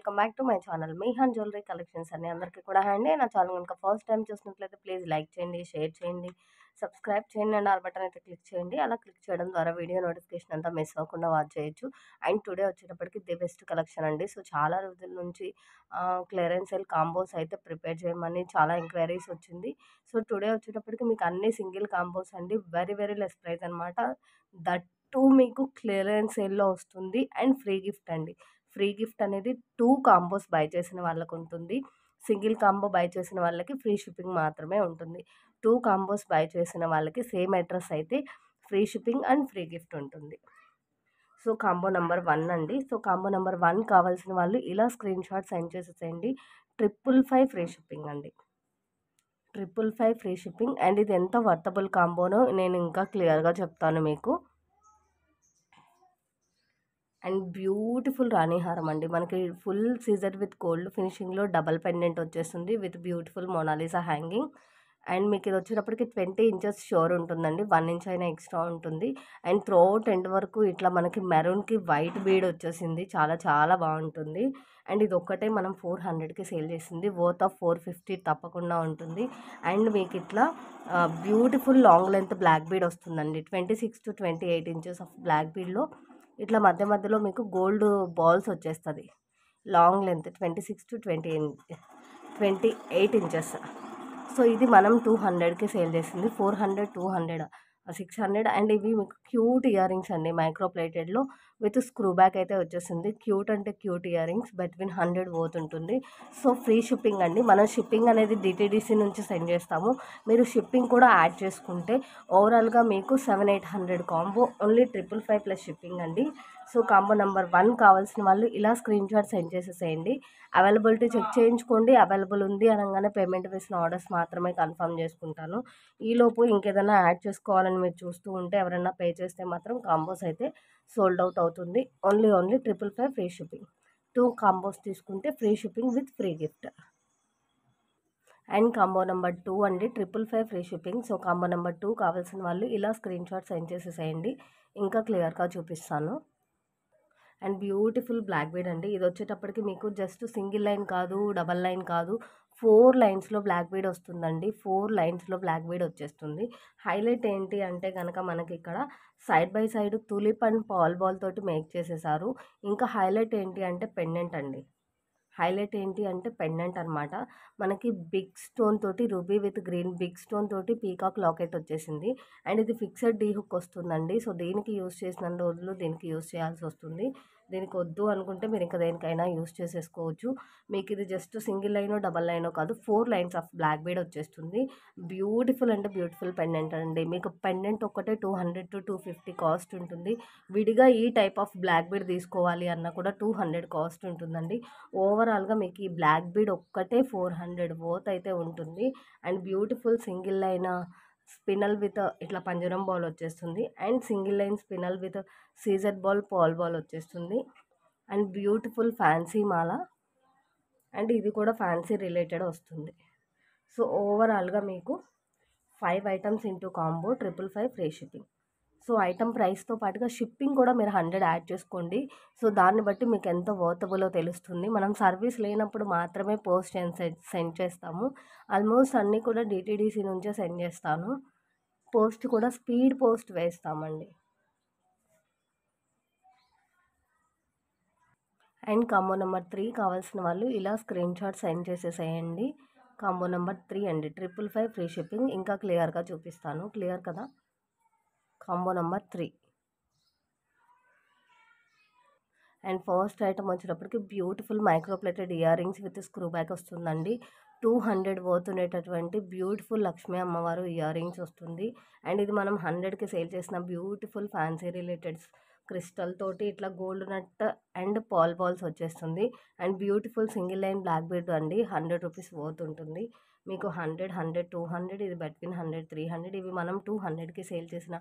Welcome back to my channel మీహాన్ jewellery collections అండి. అందరికీ కూడా అండి నా ఛానల్ కనుక ఫస్ట్ టైం చూసినట్లయితే ప్లీజ్ లైక్ చేయండి, షేర్ చేయండి, సబ్స్క్రైబ్ చేయండి అండ్ ఆల్ బటన్ అయితే క్లిక్ చేయండి. అలా క్లిక్ చేయడం ద్వారా వీడియో నోటిఫికేషన్ అంతా మిస్ అవ్వకుండా వాచ్ చేయొచ్చు. అండ్ టుడే వచ్చేటప్పటికి ది బెస్ట్ కలెక్షన్ అండి. సో చాలా రోజుల నుంచి క్లియరెన్స్ సేల్ కాంబోస్ అయితే ప్రిపేర్ చేయమని చాలా ఎంక్వైరీస్ వచ్చింది. సో టుడే వచ్చేటప్పటికి మీకు అన్ని సింగిల్ కాంబోస్ అండి, వెరీ వెరీ లెస్ ప్రైస్ అనమాట. దట్ టూ మీకు క్లియరెన్స్ సేల్లో వస్తుంది అండ్ ఫ్రీ గిఫ్ట్ అండి. ఫ్రీ గిఫ్ట్ అనేది 2 కాంబోస్ బై చేసిన వాళ్ళకు ఉంటుంది. సింగిల్ కాంబో బై చేసిన వాళ్ళకి ఫ్రీ షిప్పింగ్ మాత్రమే ఉంటుంది. 2 కాంబోస్ బై చేసిన వాళ్ళకి సేమ్ అడ్రస్ అయితే free shipping and free gift ఉంటుంది. సో కాంబో నెంబర్ 1 అండి. సో కాంబో నెంబర్ 1 కావాల్సిన వాళ్ళు ఇలా స్క్రీన్ షాట్ సెండ్ చేసేసేయండి. 555 ఫ్రీ షిప్పింగ్ అండి. 555 ఫ్రీ షిప్పింగ్ అండ్ ఇది ఎంత వర్తబుల్ కాంబోనో నేను ఇంకా క్లియర్గా చెప్తాను మీకు. అండ్ బ్యూటిఫుల్ రాణి హారం అండి. మనకి ఫుల్ సీజర్ విత్ గోల్డ్ ఫినిషింగ్లో డబల్ పెండెంట్ వచ్చేస్తుంది with beautiful Mona Lisa hanging. And మీకు ఇది వచ్చేటప్పటికి 20 ఇంచెస్ షోర్ ఉంటుందండి, 1 ఇంచ్ అయినా ఎక్స్ట్రా ఉంటుంది. అండ్ త్రోట్ ఎండ్ వరకు ఇట్లా మనకి మెరూన్కి వైట్ బీడ్ వచ్చేసింది, చాలా చాలా బాగుంటుంది. అండ్ ఇది ఒక్కటే మనం 400కి సేల్ చేసింది, వర్త్ ఆఫ్ 450 తప్పకుండా ఉంటుంది. అండ్ మీకు ఇట్లా beautiful long length black bead వస్తుందండి. 26 to 28 ఇంచెస్ ఆఫ్ బ్లాక్ బీడ్లో ఇట్లా మధ్య మధ్యలో మీకు గోల్డ్ బాల్స్ వచ్చేస్తుంది. Long length 26 to 28 inches. So ఇది మనం 200కి సేల్ చేసింది, 400, 200, 600. అండ్ ఇవి మీకు క్యూట్ ఇయర్ రింగ్స్ అండి, మైక్రో ప్లేటెడ్లో విత్ స్క్రూ బ్యాక్ అయితే వచ్చేసింది. క్యూట్ అంటే క్యూట్ ఇయర్ రింగ్స్, బిట్వీన్ 100 పోతుంటుంది. సో ఫ్రీ షిప్పింగ్ అండి. మనం షిప్పింగ్ అనేది డిటీడీసీ నుంచి సెండ్ చేస్తాము. మీరు షిప్పింగ్ కూడా యాడ్ చేసుకుంటే ఓవరాల్గా మీకు 700-800 కాంబో ఓన్లీ 555 ప్లస్ షిప్పింగ్ అండి. సో కాంబో నెంబర్ 1 కావాల్సిన వాళ్ళు ఇలా స్క్రీన్ షాట్ సెండ్ చేసేసేయండి. అవైలబిలిటీ చెక్ చేయించుకోండి. అవైలబుల్ ఉంది అనగానే పేమెంట్ వేసిన ఆర్డర్స్ మాత్రమే కన్ఫర్మ్ చేసుకుంటాను. ఈలోపు ఇంకేదైనా యాడ్ చేసుకోవాలని మీరు చూస్తూ ఉంటే ఎవరైనా పే చేస్తే మాత్రం కాంబోస్ అయితే సోల్డ్ అవుట్ అవుతుంది. Only 555 free shipping. 2 కాంబోస్ తీసుకుంటే free shipping with free gift. And combo number 2 అండి, 555 free shipping. So combo number 2 కావాల్సిన వాళ్ళు ఇలా స్క్రీన్ షాట్ సెండ్ చేసేసేయండి, ఇంకా క్లియర్గా చూపిస్తాను. అండ్ బ్యూటిఫుల్ బ్లాక్ బీడ్ అండి. ఇది వచ్చేటప్పటికి మీకు జస్ట్ సింగిల్ లైన్ కాదు, డబల్ లైన్ కాదు, 4 లైన్స్లో బ్లాక్ బీడ్ వస్తుందండి. 4 లైన్స్లో బ్లాక్ బీడ్ వచ్చేస్తుంది. హైలైట్ ఏంటి అంటే కనుక మనకి ఇక్కడ side by side tulip and pearl ball తోటి మేక్ చేసేసారు. ఇంకా హైలైట్ ఏంటి అంటే పెండెంట్ అండి. హైలైట్ ఏంటి అంటే పెండెంట్ అనమాట. మనకి బిగ్ స్టోన్ తోటి ruby with green big stone తోటి పీకాక్ లాకెట్ వచ్చేసింది. అండ్ ఇది ఫిక్స్డ్ డీ హుక్ వస్తుందండి. సో దీనికి యూస్ చేసిన రోజులు దీనికి యూస్ చేయాల్సి వస్తుంది. దీనికి వద్దు అనుకుంటే మీరు ఇంకా దేనికైనా యూస్ చేసేసుకోవచ్చు. మీకు ఇది జస్ట్ సింగిల్ లైనో డబల్ లైనో కాదు, 4 లైన్స్ ఆఫ్ బ్లాక్ బీడ్ వచ్చేస్తుంది. బ్యూటిఫుల్ అంటే బ్యూటిఫుల్ పెండెంట్ అండి. మీకు పెండెంట్ ఒక్కటే 200 to 250 కాస్ట్ ఉంటుంది. విడిగా ఈ టైప్ ఆఫ్ బ్లాక్ బీడ్ తీసుకోవాలి అన్న కూడా 200 కాస్ట్ ఉంటుందండి. ఓవరాల్గా మీకు ఈ బ్లాక్ బీడ్ ఒక్కటే 400 వర్త్ అయితే ఉంటుంది. And beautiful single line spinel with ఇట్లా పంజరం బాల్ వచ్చేస్తుంది. And single line spinel with CZ ball pearl ball వచ్చేస్తుంది. అండ్ బ్యూటిఫుల్ ఫ్యాన్సీ మాల, అండ్ ఇది కూడా ఫ్యాన్సీ రిలేటెడ్ వస్తుంది. సో ఓవరాల్గా మీకు 5 items into combo 555 free shipping. So item ప్రైస్తో పాటుగా షిప్పింగ్ కూడా మీరు 100 యాడ్ చేసుకోండి. సో దాన్ని బట్టి మీకు ఎంత వర్తబులో తెలుస్తుంది. మనం సర్వీస్ లేనప్పుడు మాత్రమే పోస్ట్ సెండ్ చేస్తాము. ఆల్మోస్ట్ అన్నీ కూడా డిటీడీసీ నుంచే సెండ్ చేస్తాను. పోస్ట్ కూడా స్పీడ్ పోస్ట్ వేస్తామండి. అండ్ కాంబో నెంబర్ 3 కావాల్సిన వాళ్ళు ఇలా స్క్రీన్ షాట్ సెండ్ చేసేసేయండి. కాంబో నెంబర్ 3 అండి, 555 ఫ్రీ షిప్పింగ్. ఇంకా క్లియర్గా చూపిస్తాను. క్లియర్ కదా? Combo number 3. And first item వచ్చేటప్పటికి beautiful micro plated earrings with screw back వస్తుందండి. 200 వర్త్ ఉండేటటువంటి బ్యూటిఫుల్ లక్ష్మీ అమ్మవారు ఇయర్ రింగ్స్ వస్తుంది. అండ్ ఇది మనం 100కి సేల్ చేసిన బ్యూటిఫుల్ ఫ్యాన్సీ రిలేటెడ్ క్రిస్టల్ తోటి ఇట్లా gold nut and pearl balls వచ్చేస్తుంది. And beautiful single line black bead అండి, 100 రూపీస్ వర్త్ ఉంటుంది. మీకు 100, 200, ఇది బిట్వీన్ 100, 300. ఇవి మనం 200కి సేల్ చేసిన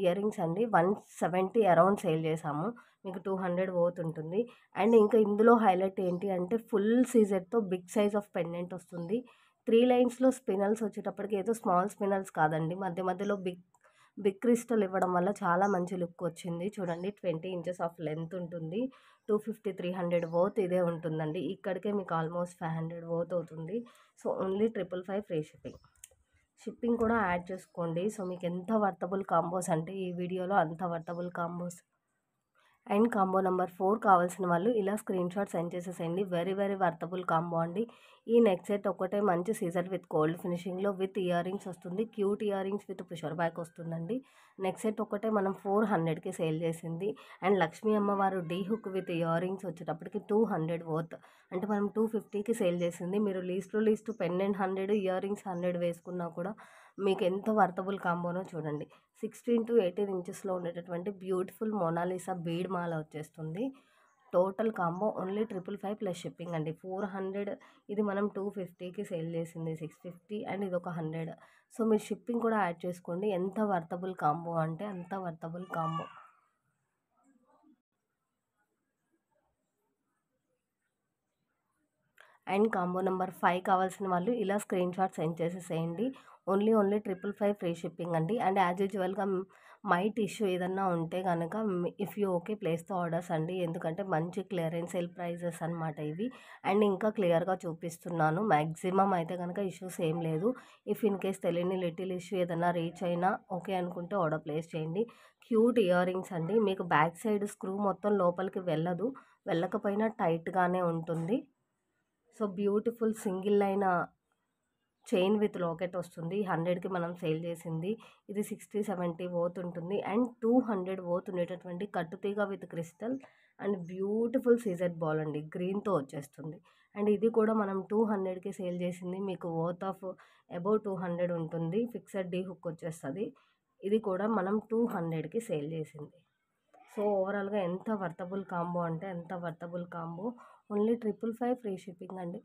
ఇయర్ రింగ్స్ అండి. 170 అరౌండ్ సేల్ చేసాము. మీకు 200 వర్త్ ఉంటుంది. అండ్ ఇంకా ఇందులో హైలైట్ ఏంటి అంటే ఫుల్ సీజర్తో బిగ్ సైజ్ ఆఫ్ పెండెంట్ వస్తుంది. 3 లైన్స్లో స్పినల్స్ వచ్చేటప్పటికి ఏదో స్మాల్ స్పినల్స్ కాదండి, మధ్య మధ్యలో బిగ్ బిగ్ క్రిస్టల్ ఇవ్వడం వల్ల చాలా మంచి లుక్ వచ్చింది. చూడండి 20 ఇంచెస్ ఆఫ్ లెంత్ ఉంటుంది. 250 300 వర్త్ ఇదే ఉంటుందండి. ఇక్కడికే మీకు ఆల్మోస్ట్ 500 వర్త్ అవుతుంది. So only 555 free shipping. Shipping కూడా యాడ్ చేసుకోండి. సో మీకు ఎంత వర్తబుల్ కాంబోస్ అంటే ఈ వీడియోలో అంత worthable combos. And combo number 4 కావాల్సిన వాళ్ళు ఇలా స్క్రీన్ షాట్ సెండ్ చేసేసేయండి. వెరీ వెరీ వర్తబుల్ కాంబో అండి. ఈ నెక్ సెట్ ఒక్కటే మంచి సీజర్ విత్ గోల్డ్ ఫినిషింగ్లో విత్ ఇయర్ రింగ్స్ వస్తుంది. Cute earrings with pusher back వస్తుందండి. నెక్ సెట్ ఒక్కటే మనం 400కి సేల్ చేసింది. అండ్ లక్ష్మీ అమ్మవారు D hook with earrings వచ్చేటప్పటికి 200 వర్త్, అంటే మనం 250కి సేల్ చేసింది. మీరు లీస్ట్ పెండెంట్ 100, ఇయర్ రింగ్స్ 100 వేసుకున్నా కూడా మీకు ఎంత వర్తబుల్ కాంబోనో చూడండి. 16 to 18 ఇంచెస్లో ఉండేటటువంటి బ్యూటిఫుల్ మోనాలిసా బీడ్ మాల వచ్చేస్తుంది. Total combo only 555 plus shipping అండి. 400 ఇది మనం 250కి సేల్ చేసింది, 650 అండ్ ఇది ఒక 100. సో మీరు షిప్పింగ్ కూడా యాడ్ చేసుకోండి. ఎంత వర్తబుల్ కాంబో అంటే అంత worthable combo. And combo number 5 కావాల్సిన వాళ్ళు ఇలా స్క్రీన్ షాట్ సెండ్ చేసేసేయండి. ఓన్లీ 555 ఫ్రీ షిప్పింగ్ అండి. అండ్ యాజ్ యూజువల్గా మైట్ ఇష్యూ ఏదన్నా ఉంటే కనుక if you okay place the orders అండి. ఎందుకంటే మంచి క్లియరెన్స్ సేల్ ప్రైజెస్ అనమాట ఇవి. అండ్ ఇంకా క్లియర్గా చూపిస్తున్నాను. మ్యాక్సిమం అయితే కనుక ఇష్యూస్ ఏం లేదు. ఇఫ్ ఇన్ కేస్ తెలియని లిటిల్ ఇష్యూ ఏదన్నా రీచ్ అయినా ఓకే అనుకుంటే ఆర్డర్ ప్లేస్ చేయండి. క్యూట్ ఇయర్ రింగ్స్ అండి. మీకు బ్యాక్ సైడ్ స్క్రూ మొత్తం లోపలికి వెళ్ళదు, వెళ్ళకపోయినా టైట్గానే ఉంటుంది. So beautiful single line chain with locket వస్తుంది. 100కి మనం సేల్ చేసింది. ఇది 60-70 వర్త్ ఉంటుంది. అండ్ 200 వర్త్ ఉండేటటువంటి కట్టుతీగ with crystal and beautiful CZ ball అండి, గ్రీన్తో వచ్చేస్తుంది. అండ్ ఇది కూడా మనం 200కి సేల్ చేసింది. మీకు వర్త్ ఆఫ్ అబౌవ్ 200 ఉంటుంది. ఫిక్సెడ్ డీ హుక్ వచ్చేస్తుంది. ఇది కూడా మనం 200కి సేల్ చేసింది. సో ఓవరాల్గా ఎంత వర్తబుల్ కాంబో అంటే ఎంత worthable combo. Only 555 free shipping అండి.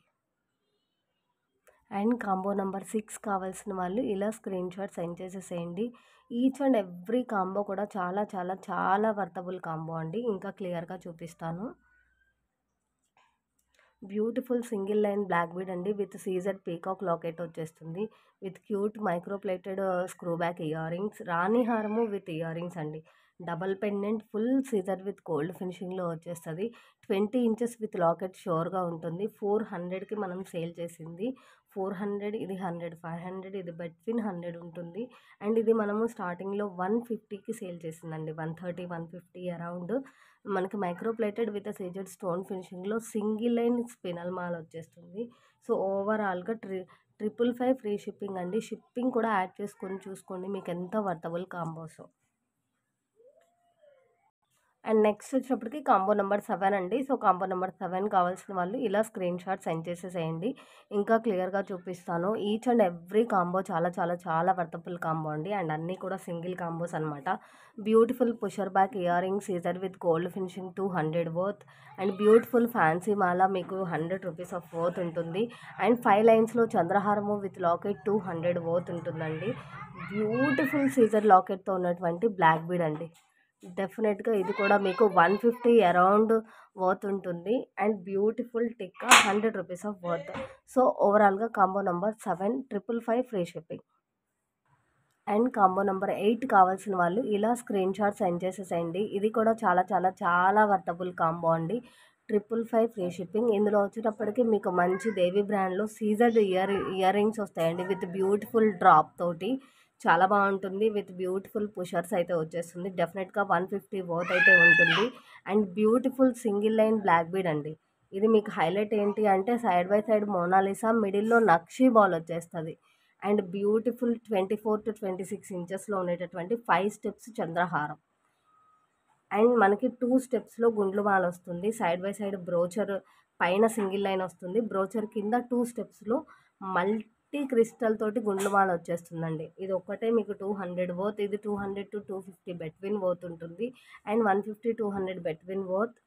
అండ్ కాంబో నెంబర్ 6 కావాల్సిన వాళ్ళు ఇలా స్క్రీన్ షాట్ సెండ్ చేసేసేయండి. ఈచ్ అండ్ ఎవ్రీ కాంబో కూడా చాలా చాలా చాలా వర్తబుల్ కాంబో అండి. ఇంకా క్లియర్గా చూపిస్తాను. Beautiful single line black bead అండి విత్ సీజర్ పీకాక్ లాకెట్ వచ్చేస్తుంది. With cute micro plated screw back earrings, రాణి హారము విత్ ఇయర్ రింగ్స్ అండి. Double pendant full CZ with gold ఫినిషింగ్లో వచ్చేస్తుంది. 20 ఇంచెస్ విత్ లాకెట్ షోర్గా ఉంటుంది. 400కి మనం సేల్ చేసింది. 400 ఇది 100, 500 ఇది బిట్వీన్ 100 ఉంటుంది. అండ్ ఇది మనము స్టార్టింగ్లో 150కి సేల్ చేసిందండి. 130 150 అరౌండ్. మనకి micro plated with CZ stone ఫినిషింగ్లో సింగిల్ లైన్ స్పినల్ మాల్ వచ్చేస్తుంది. సో ఓవరాల్గా 555 ఫ్రీ షిప్పింగ్ అండి. షిప్పింగ్ కూడా యాడ్ చేసుకొని చూసుకోండి మీకు ఎంత వర్తబుల్ కాంబోస్. అండ్ నెక్స్ట్ వచ్చేటప్పటికి కాంబో నెంబర్ 7 అండి. సో కాంబో నెంబర్ 7 కావాల్సిన వాళ్ళు ఇలా స్క్రీన్ షాట్ సెండ్ చేసేసేయండి. ఇంకా క్లియర్గా చూపిస్తాను. ఈచ్ అండ్ ఎవ్రీ కాంబో చాలా చాలా చాలా వర్తబుల్ కాంబో అండి. అండ్ అన్నీ కూడా సింగిల్ కాంబోస్ అనమాట. Beautiful pusher back earring CZ with gold finishing 200 worth. And beautiful fancy మాల మీకు 100 రూపీస్ ఆఫ్ వర్త్ ఉంటుంది. అండ్ 5 లైన్స్లో చంద్రహారము విత్ లాకెట్ 200 వర్త్ ఉంటుందండి. బ్యూటిఫుల్ సీజర్ లాకెట్తో ఉన్నటువంటి బ్లాక్ బీడ్ అండి. డెఫినెట్గా ఇది కూడా మీకు 150 అరౌండ్ వర్త్ ఉంటుంది. And beautiful tikka 100 rupees of worth. So ఓవరాల్గా combo number 7 555 free shipping. And combo number 8 కావాల్సిన వాళ్ళు ఇలా స్క్రీన్ షాట్ సెండ్ చేసేసేయండి. ఇది కూడా చాలా చాలా చాలా వర్తబుల్ కాంబో అండి. 555 ఫ్రీ షిప్పింగ్. ఇందులో వచ్చేటప్పటికి మీకు మంచి దేవి బ్రాండ్లో సీజర్డ్ ఇయర్ రింగ్స్ వస్తాయండి విత్ బ్యూటిఫుల్ డ్రాప్ తోటి. చాలా బాగుంటుంది. విత్ బ్యూటిఫుల్ పుషర్స్ అయితే వచ్చేస్తుంది. డెఫినెట్గా 150 వర్త్ అయితే ఉంటుంది. And beautiful single line black bead అండి. ఇది మీకు హైలైట్ ఏంటి అంటే సైడ్ బై సైడ్ మోనాలిసా, మిడిల్లో నక్షీ బాల్ వచ్చేస్తుంది. అండ్ బ్యూటిఫుల్ 24 to 26 ఇంచెస్లో ఉండేటటువంటి 5 స్టెప్స్ చంద్రహారం. అండ్ మనకి 2 స్టెప్స్లో గుండ్లు మాల వస్తుంది. సైడ్ బై సైడ్ బ్రోచర్ పైన సింగిల్ లైన్ వస్తుంది. బ్రోచర్ కింద 2 స్టెప్స్లో మల్టీ క్రిస్టల్ తోటి గుండ్లు మాల వచ్చేస్తుందండి. ఇది ఒక్కటే మీకు 200 వర్త్. ఇది 200 to 250 బెట్వీన్ వర్త్ ఉంటుంది. And 150 200 between worth.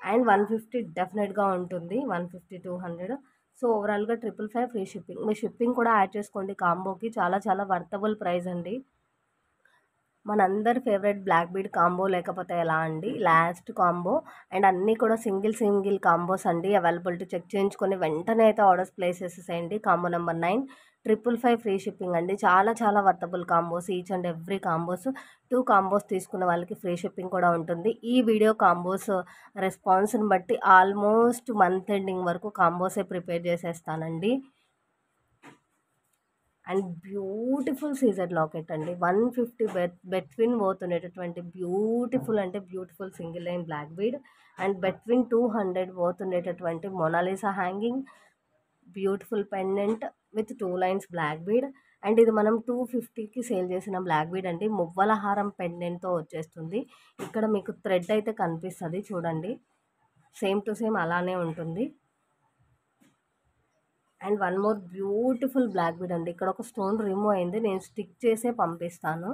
అండ్ 150 డెఫినెట్గా ఉంటుంది. 150 200. సో ఓవరాల్గా 555 ఫ్రీ షిప్పింగ్. మీ షిప్పింగ్ కూడా యాడ్ చేసుకోండి కాంబోకి. చాలా చాలా వర్తబుల్ ప్రైస్ అండి. మనందరి ఫేవరెట్ బ్లాక్ బీడ్ కాంబో లేకపోతే ఎలా అండి, లాస్ట్ కాంబో. అండ్ అన్నీ కూడా సింగిల్ కాంబోస్ అండి. అవైలబిలిటీ చెక్ చేయించుకొని వెంటనే అయితే ఆర్డర్స్ ప్లేస్ చేసేసేయండి. కాంబో నెంబర్ 9 555 ఫ్రీ షిప్పింగ్ అండి. చాలా చాలా worthable combos, each and every combos. 2 combos తీసుకున్న వాళ్ళకి ఫ్రీ షిప్పింగ్ కూడా ఉంటుంది. ఈ వీడియో కాంబోస్ రెస్పాన్స్ని బట్టి ఆల్మోస్ట్ మంత్ ఎండింగ్ వరకు కాంబోసే ప్రిపేర్ చేసేస్తానండి. అండ్ బ్యూటిఫుల్ సీజర్ లాకెట్ అండి, 150 బెట్విన్ పోతుండేటటువంటి బ్యూటిఫుల్ అంటే beautiful single line black bead. And between 200 పోతుండేటటువంటి Mona Lisa hanging beautiful pendant with 2 lines black bead. And ఇది మనం 250కి సేల్ చేసిన బ్లాక్ బీడ్ అండి. మువ్వల హారం పెండెంట్తో వచ్చేస్తుంది. ఇక్కడ మీకు థ్రెడ్ అయితే కనిపిస్తుంది చూడండి, సేమ్ టు సేమ్ అలానే ఉంటుంది. And one more beautiful black bead అండి. ఇక్కడ ఒక స్టోన్ రిమూవ్ అయింది, నేను స్టిక్ చేసే పంపిస్తాను.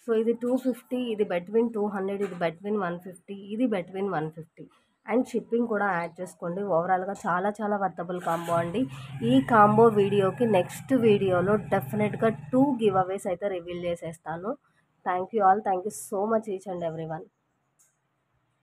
సో ఇది 250, ఇది బెట్విన్ 200, ఇది బెట్విన్ 150, ఇది బెట్విన్ 150. అండ్ షిప్పింగ్ కూడా యాడ్ చేసుకోండి. ఓవరాల్గా చాలా చాలా వర్తబుల్ కాంబో అండి. ఈ కాంబో వీడియోకి నెక్స్ట్ వీడియోలో డెఫినెట్గా 2 గివ్ అవేస్ అయితే రివీల్ చేసేస్తాను. Thank you all, thank you so much each and every one.